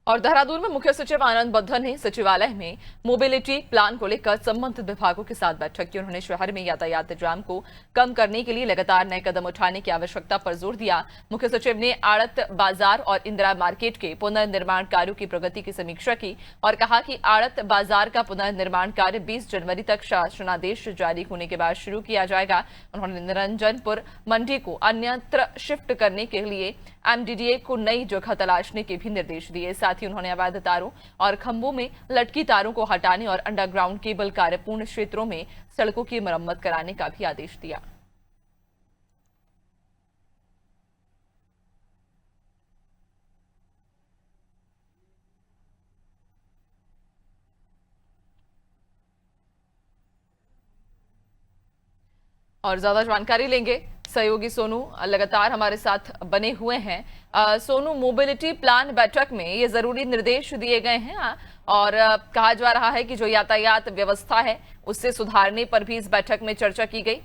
और देहरादून में मुख्य सचिव आनंद बद्धन ने सचिवालय में मोबिलिटी प्लान को लेकर संबंधित विभागों के साथ बैठक की। उन्होंने शहर में यातायात जाम को कम करने के लिए लगातार नए कदम उठाने की आवश्यकता पर जोर दिया। मुख्य सचिव ने आड़त बाजार और इंदिरा मार्केट के पुनर्निर्माण कार्यों की प्रगति की समीक्षा की और कहा कि आड़त बाजार का पुनर्निर्माण कार्य 20 जनवरी तक शासनादेश जारी होने के बाद शुरू किया जाएगा। उन्होंने निरंजनपुर मंडी को अन्यत्र शिफ्ट करने के लिए एमडीडीए को नई जगह तलाशने के भी निर्देश दिए। साथ ही उन्होंने अवैध तारों और खंभों में लटकी तारों को हटाने और अंडरग्राउंड केबल कार्यपूर्ण क्षेत्रों में सड़कों की मरम्मत कराने का भी आदेश दिया। और ज्यादा जानकारी लेंगे, सहयोगी सोनू लगातार हमारे साथ बने हुए हैं। सोनू, मोबिलिटी प्लान बैठक में ये जरूरी निर्देश दिए गए हैं और कहा जा रहा है कि जो यातायात व्यवस्था है उससे सुधारने पर भी इस बैठक में चर्चा की गई।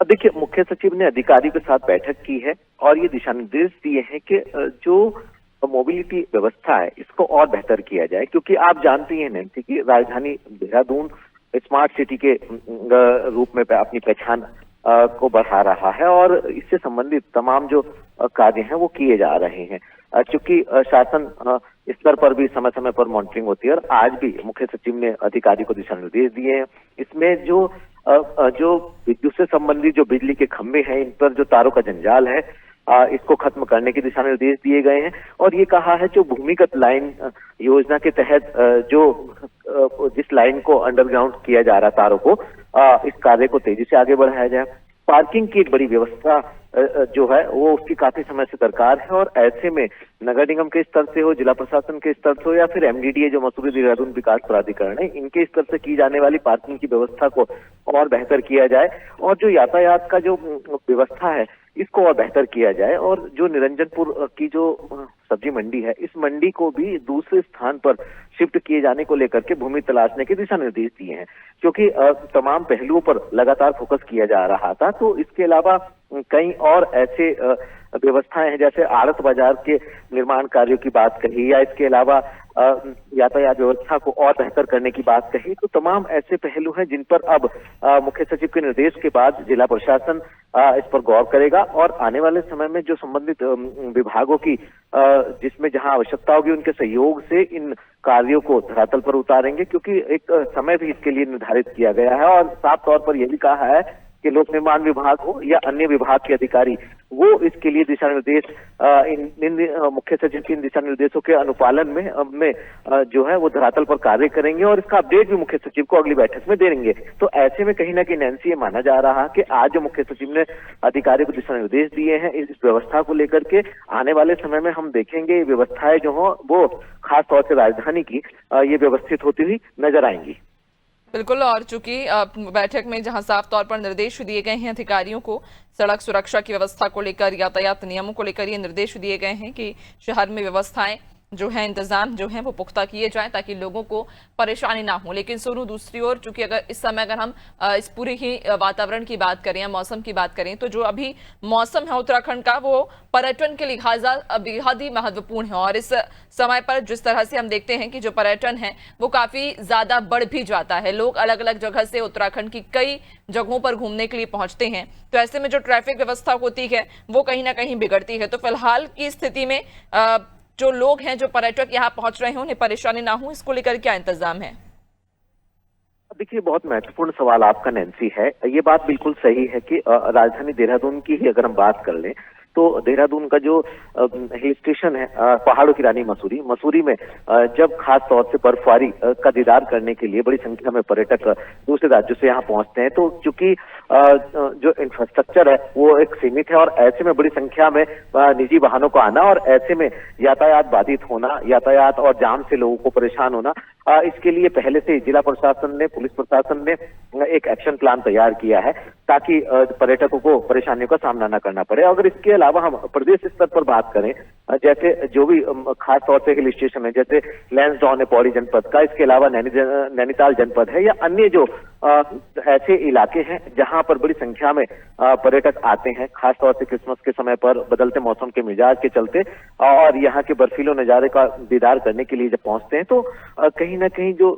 देखिए, मुख्य सचिव ने अधिकारियों के साथ बैठक की है और ये दिशा निर्देश दिए हैं कि जो मोबिलिटी व्यवस्था है इसको और बेहतर किया जाए, क्योंकि आप जानती हैं नैन्सी कि राजधानी देहरादून स्मार्ट सिटी के रूप में अपनी पहचान को बढ़ा रहा है और इससे संबंधित तमाम जो कार्य हैं वो किए जा रहे हैं। चूंकि शासन स्तर पर भी समय समय पर मॉनिटरिंग होती है और आज भी मुख्य सचिव ने अधिकारी को दिशा निर्देश दिए हैं। इसमें जो विद्युत से संबंधित जो बिजली के खंभे हैं, इन पर जो तारों का जंजाल है, इसको खत्म करने के दिशा निर्देश दिए गए हैं और ये कहा है जो भूमिगत लाइन योजना के तहत जिस लाइन को अंडरग्राउंड किया जा रहा तारों को, इस कार्य को तेजी से आगे बढ़ाया जाए। पार्किंग की एक बड़ी व्यवस्था जो है वो उसकी काफी समय से दरकार है और ऐसे में नगर निगम के स्तर से हो, जिला प्रशासन के स्तर से हो या फिर एमडीडीए जो मसूरी देहरादून विकास प्राधिकरण है, इनके स्तर से की जाने वाली पार्किंग की व्यवस्था को और बेहतर किया जाए और जो यातायात का जो व्यवस्था है इसको और बेहतर किया जाए। और जो निरंजनपुर की जो सब्जी मंडी है, इस मंडी को भी दूसरे स्थान पर शिफ्ट किए जाने को लेकर के भूमि तलाशने के दिशा निर्देश दिए हैं, क्योंकि तमाम पहलुओं पर लगातार फोकस किया जा रहा था। तो इसके अलावा कई और ऐसे व्यवस्थाएं हैं, जैसे आड़त बाजार के निर्माण कार्यों की बात कही या इसके अलावा यातायात व्यवस्था को और बेहतर करने की बात कही। तो तमाम ऐसे पहलू हैं जिन पर अब मुख्य सचिव के निर्देश के बाद जिला प्रशासन इस पर गौर करेगा और आने वाले समय में जो संबंधित विभागों की जिसमें जहां आवश्यकता होगी उनके सहयोग से इन कार्यों को धरातल पर उतारेंगे, क्योंकि एक समय भी इसके लिए निर्धारित किया गया है और साफ तौर पर यह भी कहा है कि लोक निर्माण विभाग हो या अन्य विभाग के अधिकारी वो इसके लिए दिशा निर्देश मुख्य सचिव के दिशा निर्देशों के अनुपालन में जो है वो धरातल पर कार्य करेंगे और इसका अपडेट भी मुख्य सचिव को अगली बैठक में देंगे। तो ऐसे में कहीं ना कहीं नैन्सी ये माना जा रहा कि आज जो मुख्य सचिव ने अधिकारियों को दिशा निर्देश दिए हैं इस व्यवस्था को लेकर के, आने वाले समय में हम देखेंगे व्यवस्थाएं जो हो वो खास तौर से राजधानी की ये व्यवस्थित होती हुई नजर आएंगी। बिल्कुल, और चूंकि बैठक में जहां साफ तौर पर निर्देश दिए गए हैं अधिकारियों को सड़क सुरक्षा की व्यवस्था को लेकर, यातायात नियमों को लेकर ये निर्देश दिए गए हैं कि शहर में व्यवस्थाएं जो है, इंतजाम जो है वो पुख्ता किए जाएं ताकि लोगों को परेशानी ना हो। लेकिन सोनू, दूसरी ओर चूंकि अगर इस समय अगर हम इस पूरे ही वातावरण की बात करें या मौसम की बात करें, तो जो अभी मौसम है उत्तराखंड का वो पर्यटन के लिहाजा बेहद ही महत्वपूर्ण है और इस समय पर जिस तरह से हम देखते हैं कि जो पर्यटन है वो काफी ज्यादा बढ़ भी जाता है। लोग अलग अलग जगह से उत्तराखंड की कई जगहों पर घूमने के लिए पहुंचते हैं, तो ऐसे में जो ट्रैफिक व्यवस्था होती है वो कहीं ना कहीं बिगड़ती है। तो फिलहाल की स्थिति में जो लोग हैं, जो पर्यटक यहाँ पहुंच रहे हैं, उन्हें परेशानी ना हो, इसको लेकर क्या इंतजाम है? देखिए, बहुत महत्वपूर्ण सवाल आपका नैन्सी है। ये बात बिल्कुल सही है कि राजधानी देहरादून की ही अगर हम बात कर लें तो देहरादून का जो हिल स्टेशन है, पहाड़ों की रानी मसूरी में जब खास तौर से बर्फबारी का दीदार करने के लिए बड़ी संख्या में पर्यटक दूसरे राज्यों से यहाँ पहुंचते हैं, तो चूंकि जो इंफ्रास्ट्रक्चर है वो एक सीमित है और ऐसे में बड़ी संख्या में निजी वाहनों को आना और ऐसे में यातायात बाधित होना, यातायात और जाम से लोगों को परेशान होना इसके लिए पहले से जिला प्रशासन ने, पुलिस प्रशासन ने एक एक्शन प्लान तैयार किया है ताकि पर्यटकों को परेशानियों का सामना न करना पड़े। अगर इसके अलावा हम प्रदेश स्तर पर बात करें, जैसे जो भी खास तौर से हिल स्टेशन है, जैसे लैंसडाउन है पौड़ी जनपद का, इसके अलावा नैनीताल जनपद है, या अन्य जो ऐसे इलाके हैं जहां पर बड़ी संख्या में पर्यटक आते हैं, खासतौर से क्रिसमस के समय पर बदलते मौसम के मिजाज के चलते, और यहाँ के बर्फीले नजारे का दीदार करने के लिए जब पहुंचते हैं तो कहीं ना कहीं जो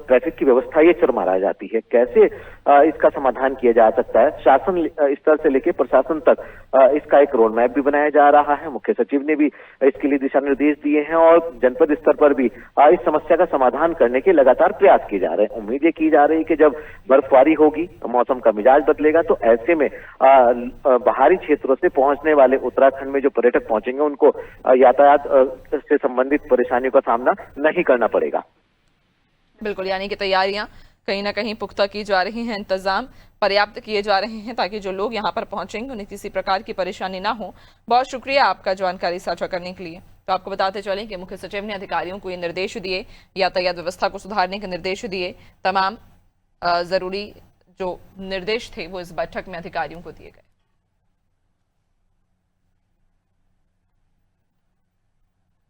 ट्रैफिक की व्यवस्था ये चरमरा जाती है। कैसे इसका समाधान किया जा सकता है, शासन स्तर से लेकर प्रशासन तक इसका एक रोड मैप भी बनाया जा रहा है। मुख्य सचिव ने भी इसके लिए दिशा निर्देश दिए हैं और जनपद स्तर पर भी इस समस्या का समाधान करने के लगातार प्रयास किए जा रहे हैं। उम्मीद ये की जा रही है कि जब बर्फबारी होगी, मौसम का मिजाज बदलेगा, तो ऐसे में बाहरी क्षेत्रों से पहुंचने वाले उत्तराखंड में जो पर्यटक पहुंचेंगे उनको यातायात से संबंधित परेशानियों का सामना नहीं करना पड़ेगा। बिल्कुल, यानी कि तैयारियां कहीं ना कहीं पुख्ता की जा रही हैं, इंतजाम पर्याप्त किए जा रहे हैं ताकि जो लोग यहाँ पर पहुंचेंगे उन्हें किसी प्रकार की परेशानी ना हो। बहुत शुक्रिया आपका जानकारी साझा करने के लिए। तो आपको बताते चलें कि मुख्य सचिव ने अधिकारियों को ये निर्देश दिए, यातायात व्यवस्था को सुधारने के निर्देश दिए। तमाम जरूरी जो निर्देश थे वो इस बैठक में अधिकारियों को दिए गए।